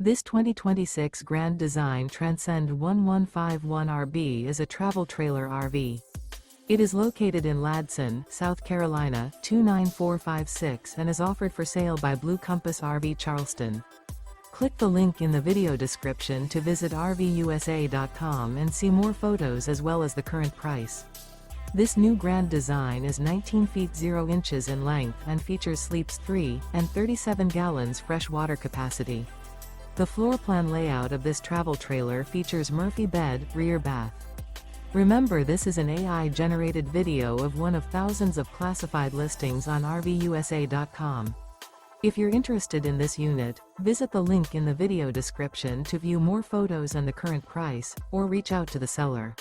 This 2026 Grand Design Transcend 1151 RB is a travel trailer RV. It is located in Ladson, South Carolina, 29456 and is offered for sale by Blue Compass RV Charleston. Click the link in the video description to visit RVUSA.com and see more photos as well as the current price. This new Grand Design is 19 feet 0 inches in length and features sleeps 3 and 37 gallons fresh water capacity. The floor plan layout of this travel trailer features Murphy bed, rear bath. Remember, this is an AI-generated video of one of thousands of classified listings on RVUSA.com. If you're interested in this unit, visit the link in the video description to view more photos and the current price, or reach out to the seller.